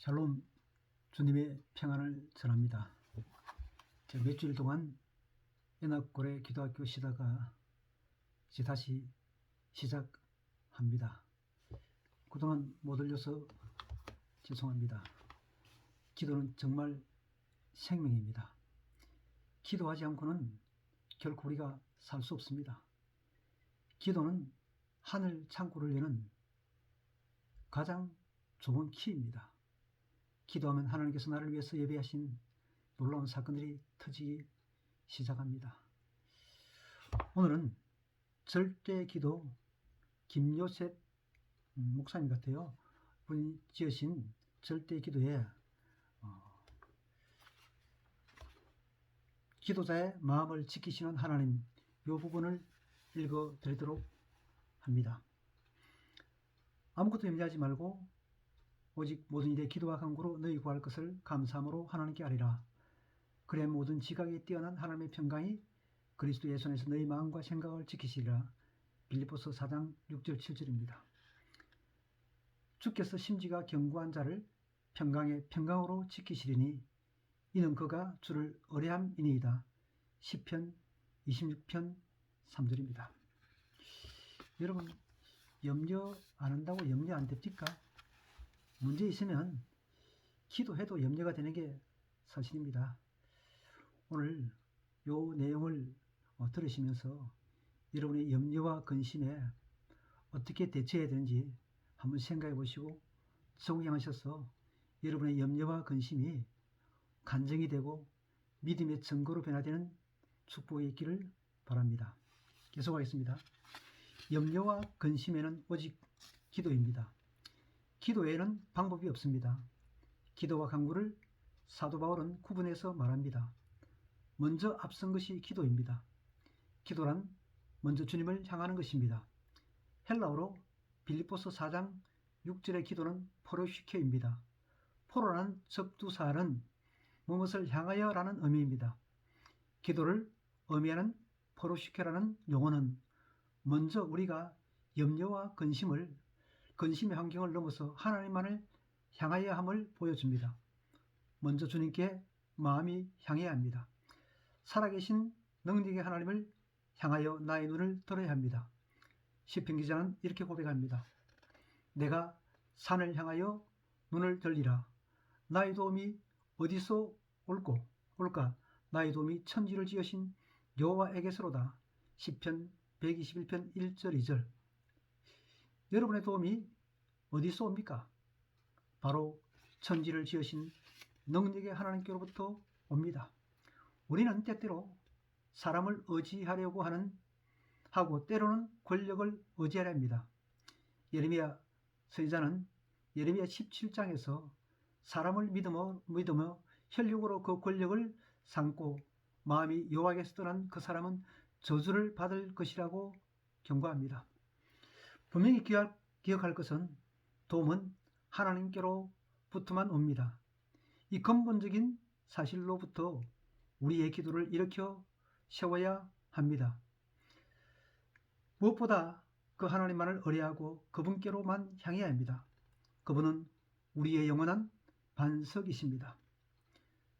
샬롬, 주님의 평안을 전합니다. 제가 몇 주일 동안 연합고래 기도학교 쉬다가 이제 다시 시작합니다. 그동안 못 올려서 죄송합니다. 기도는 정말 생명입니다. 기도하지 않고는 결코 우리가 살 수 없습니다. 기도는 하늘 창고를 여는 가장 좋은 키입니다. 기도하면 하나님께서 나를 위해서 예배하신 놀라운 사건들이 터지기 시작합니다. 오늘은 절대 기도, 김요셉 목사님 같아요. 분이 지으신 절대 기도에 기도자의 마음을 지키시는 하나님, 이 부분을 읽어 드리도록 합니다. 아무것도 염려하지 말고 오직 모든 일에 기도와 간구로 너희 구할 것을 감사함으로 하나님께 아뢰라. 그래 모든 지각에 뛰어난 하나님의 평강이 그리스도 예수 안에서 너희 마음과 생각을 지키시리라. 빌립보서 4장 6절 7절입니다. 주께서 심지가 견고한 자를 평강의 평강으로 지키시리니 이는 그가 주를 의뢰함이니이다. 시편 26편 3절입니다. 여러분, 염려 안 한다고 염려 안 됩니까? 문제 있으면 기도해도 염려가 되는 게 사실입니다. 오늘 요 내용을 들으시면서 여러분의 염려와 근심에 어떻게 대처해야 되는지 한번 생각해 보시고 적용하셔서 여러분의 염려와 근심이 간증이 되고 믿음의 증거로 변화되는 축복이 있기를 바랍니다. 계속하겠습니다. 염려와 근심에는 오직 기도입니다. 기도 외에는 방법이 없습니다. 기도와 간구를 사도 바울은 구분해서 말합니다. 먼저 앞선 것이 기도입니다. 기도란 먼저 주님을 향하는 것입니다. 헬라어로 빌립보서 4장 6절의 기도는 포로시케입니다. 포로라는 접두사는 무엇을 향하여 라는 의미입니다. 기도를 의미하는 포로시케라는 용어는 먼저 우리가 염려와 근심의 환경을 넘어서 하나님만을 향하여 함을 보여줍니다. 먼저 주님께 마음이 향해야 합니다. 살아계신 능력의 하나님을 향하여 나의 눈을 들어야 합니다. 시편 기자는 이렇게 고백합니다. 내가 산을 향하여 눈을 들리라. 나의 도움이 어디서 올까? 나의 도움이 천지를 지으신 여호와에게서로다. 시편 121편 1절 2절. 여러분의 도움이 어디서 옵니까? 바로 천지를 지으신 능력의 하나님께로부터 옵니다. 우리는 때때로 사람을 의지하려고 하고 때로는 권력을 의지하려 합니다. 예레미야 선지자는 예레미야 17장에서 사람을 믿으며 혈육으로 그 권력을 삼고 마음이 여호와에게서 떠난 그 사람은 저주를 받을 것이라고 경고합니다. 분명히 기억할 것은 도움은 하나님께로부터만 옵니다. 이 근본적인 사실로부터 우리의 기도를 일으켜 세워야 합니다. 무엇보다 그 하나님만을 의뢰하고 그분께로만 향해야 합니다. 그분은 우리의 영원한 반석이십니다.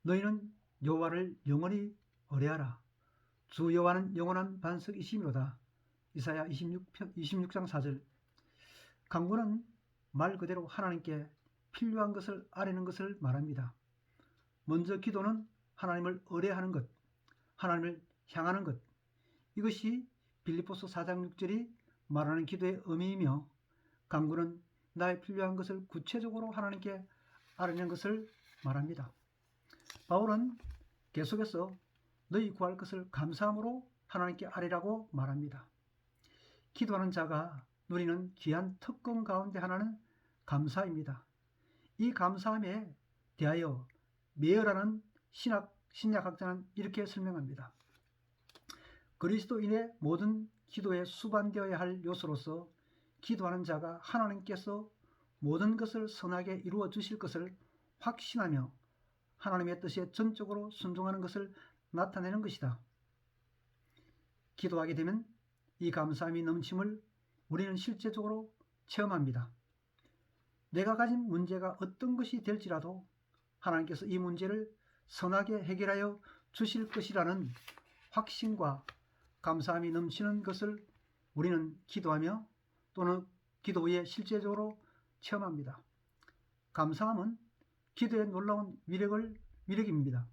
너희는 여호와를 영원히 의뢰하라. 주 여호와는 영원한 반석이시미로다. 이사야 26장 4절. 간구는 말 그대로 하나님께 필요한 것을 아뢰는 것을 말합니다. 먼저 기도는 하나님을 의뢰하는 것, 하나님을 향하는 것. 이것이 빌립보서 4장 6절이 말하는 기도의 의미이며, 간구는 나의 필요한 것을 구체적으로 하나님께 아뢰는 것을 말합니다. 바울은 계속해서 너희 구할 것을 감사함으로 하나님께 아뢰라고 말합니다. 기도하는 자가 누리는 귀한 특권 가운데 하나는 감사입니다. 이 감사함에 대하여 메어라는 신약학자는 이렇게 설명합니다. 그리스도인의 모든 기도에 수반되어야 할 요소로서 기도하는 자가 하나님께서 모든 것을 선하게 이루어 주실 것을 확신하며 하나님의 뜻에 전적으로 순종하는 것을 나타내는 것이다. 기도하게 되면 이 감사함이 넘침을 우리는 실제적으로 체험합니다. 내가 가진 문제가 어떤 것이 될지라도 하나님께서 이 문제를 선하게 해결하여 주실 것이라는 확신과 감사함이 넘치는 것을 우리는 기도하며 또는 기도 후에 실제적으로 체험합니다. 감사함은 기도의 놀라운 위력입니다.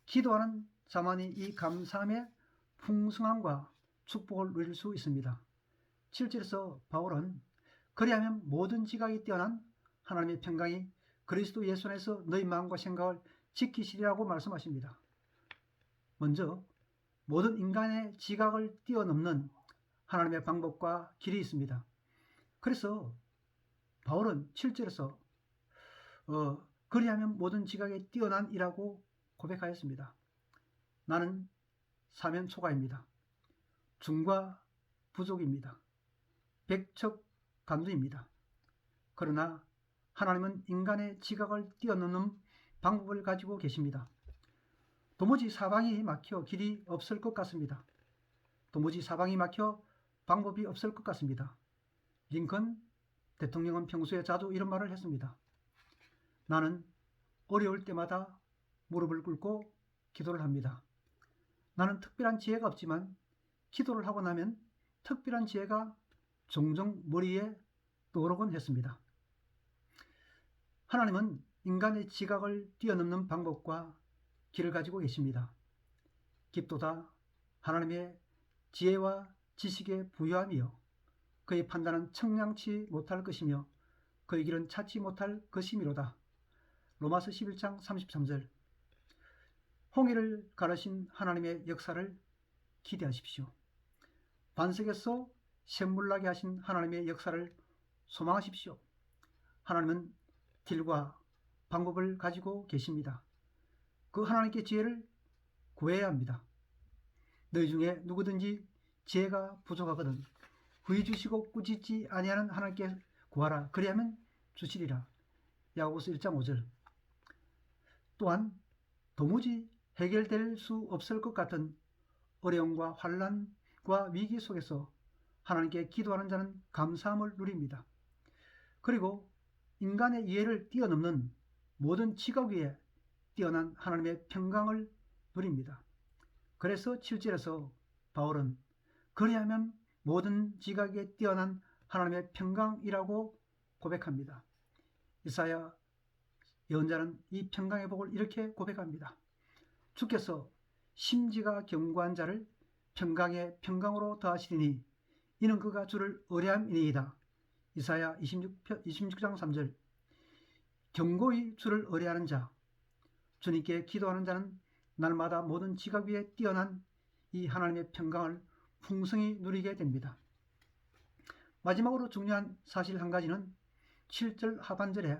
기도하는 자만이 이 감사함의 풍성함과 축복을 누릴 수 있습니다. 7절에서 바울은 그리하면 모든 지각이 뛰어난 하나님의 평강이 그리스도 예수 안에서 너희 마음과 생각을 지키시리라고 말씀하십니다. 먼저 모든 인간의 지각을 뛰어넘는 하나님의 방법과 길이 있습니다. 그래서 바울은 7절에서 그리하면 모든 지각에 뛰어난 이라고 고백하였습니다. 나는 사면초가입니다. 중과 부족입니다. 백척간두입니다. 그러나 하나님은 인간의 지각을 뛰어넘는 방법을 가지고 계십니다. 도무지 사방이 막혀 길이 없을 것 같습니다. 도무지 사방이 막혀 방법이 없을 것 같습니다. 링컨 대통령은 평소에 자주 이런 말을 했습니다. 나는 어려울 때마다 무릎을 꿇고 기도를 합니다. 나는 특별한 지혜가 없지만 기도를 하고 나면 특별한 지혜가 종종 머리에 떠오르곤 했습니다. 하나님은 인간의 지각을 뛰어넘는 방법과 길을 가지고 계십니다. 깊도다 하나님의 지혜와 지식에 부유함이요 그의 판단은 청량치 못할 것이며 그의 길은 찾지 못할 것이미로다. 로마서 11장 33절. 홍해를 가르신 하나님의 역사를 기대하십시오. 반석에서 샘물 나게 하신 하나님의 역사를 소망하십시오. 하나님은 길과 방법을 가지고 계십니다. 그 하나님께 지혜를 구해야 합니다. 너희 중에 누구든지 지혜가 부족하거든 후히 주시고 꾸짖지 아니하는 하나님께 구하라. 그리하면 주시리라. 야고보서 1장 5절. 또한 도무지 해결될 수 없을 것 같은 어려움과 환난과 위기 속에서 하나님께 기도하는 자는 감사함을 누립니다. 그리고 인간의 이해를 뛰어넘는 모든 지각 위에 뛰어난 하나님의 평강을 누립니다. 그래서 7절에서 바울은 그리하면 모든 지각에 뛰어난 하나님의 평강이라고 고백합니다. 이사야 예언자는 이 평강의 복을 이렇게 고백합니다. 주께서 심지가 견고한 자를 평강의 평강으로 더하시리니 이는 그가 주를 의뢰함이니이다. 이사야 26장 3절. 견고히 주를 의뢰하는 자, 주님께 기도하는 자는 날마다 모든 지각 위에 뛰어난 이 하나님의 평강을 풍성히 누리게 됩니다. 마지막으로 중요한 사실 한 가지는 7절 하반절에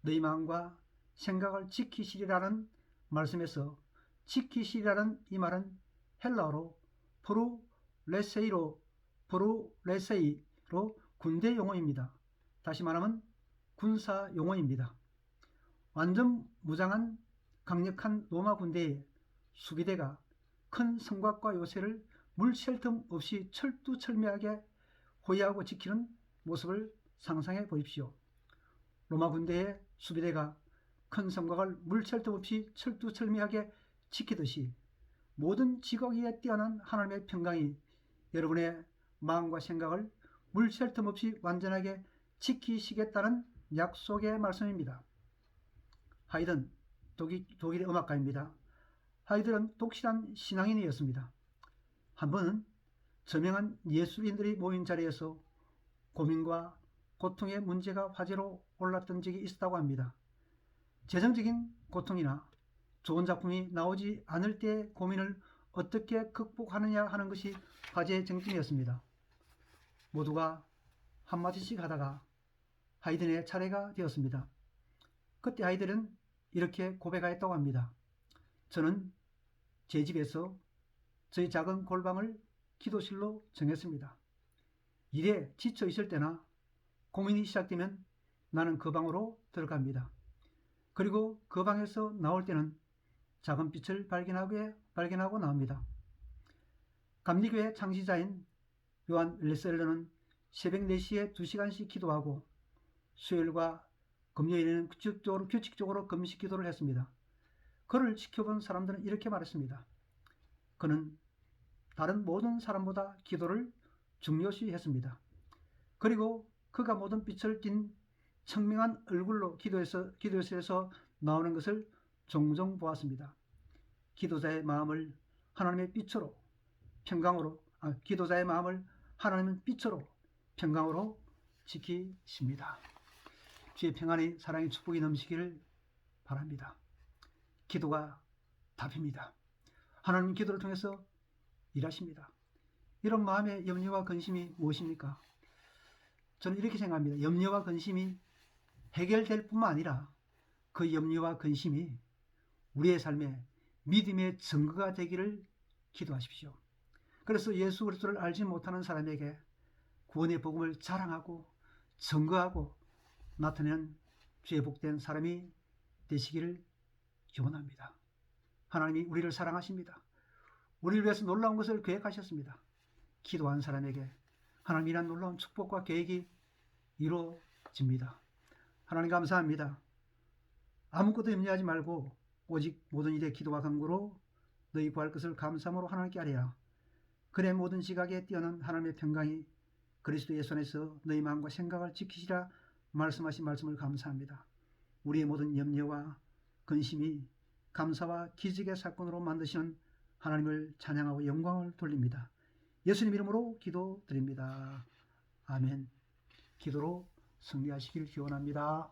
너희 마음과 생각을 지키시리라는 말씀에서 지키시리라는 이 말은 헬라어로 브루레세이로 군대 용어입니다. 다시 말하면 군사 용어입니다. 완전 무장한 강력한 로마 군대의 수비대가 큰 성곽과 요새를 물 쉴 틈 없이 철두철미하게 호위하고 지키는 모습을 상상해 보십시오. 로마 군대의 수비대가 큰 성곽을 물 쉴 틈 없이 철두철미하게 지키듯이 모든 지각 위에 뛰어난 하나님의 평강이 여러분의 마음과 생각을 물 쉴 틈 없이 완전하게 지키시겠다는 약속의 말씀입니다. 하이든, 독일의 음악가입니다. 하이든은 독실한 신앙인이었습니다. 한 번은 저명한 예술인들이 모인 자리에서 고민과 고통의 문제가 화제로 올랐던 적이 있었다고 합니다. 재정적인 고통이나 좋은 작품이 나오지 않을 때의 고민을 어떻게 극복하느냐 하는 것이 화제의 쟁점이었습니다. 모두가 한마디씩 하다가 하이든의 차례가 되었습니다. 그때 하이든은 이렇게 고백하였다고 합니다. 저는 제 집에서 저희 작은 골방을 기도실로 정했습니다. 일에 지쳐 있을 때나 고민이 시작되면 나는 그 방으로 들어갑니다. 그리고 그 방에서 나올 때는 작은 빛을 발견하고 나옵니다. 감리교회 창시자인 요한 웰셀러는 새벽 4시에 2시간씩 기도하고 수요일과 금요일에는 규칙적으로 금식 기도를 했습니다. 그를 지켜본 사람들은 이렇게 말했습니다. 그는 다른 모든 사람보다 기도를 중요시했습니다. 그리고 그가 모든 빛을 띤 청명한 얼굴로 기도실에서 나오는 것을 종종 보았습니다. 기도자의 마음을 하나님의 빛으로 기도자의 마음을 하나님은 빛으로 평강으로 지키십니다. 주의 평안이 사랑의 축복이 넘치기를 바랍니다. 기도가 답입니다. 하나님 기도를 통해서 일하십니다. 이런 마음의 염려와 근심이 무엇입니까? 저는 이렇게 생각합니다. 염려와 근심이 해결될 뿐만 아니라 그 염려와 근심이 우리의 삶에 믿음의 증거가 되기를 기도하십시오. 그래서 예수 그리스도를 알지 못하는 사람에게 구원의 복음을 자랑하고 증거하고 나타내는 주의 복된 사람이 되시기를 기원합니다. 하나님이 우리를 사랑하십니다. 우리를 위해서 놀라운 것을 계획하셨습니다. 기도한 사람에게 하나님이란 놀라운 축복과 계획이 이루어집니다. 하나님 감사합니다. 아무것도 염려하지 말고 오직 모든 일에 기도와 간구로 너희 구할 것을 감사함으로 하나님께 아뢰라. 그의 모든 지각에 뛰어난 하나님의 평강이 그리스도 예수 안에서 너희 마음과 생각을 지키시라 말씀하신 말씀을 감사합니다. 우리의 모든 염려와 근심이 감사와 기적의 사건으로 만드시는 하나님을 찬양하고 영광을 돌립니다. 예수님 이름으로 기도드립니다. 아멘. 기도로 승리하시길 기원합니다.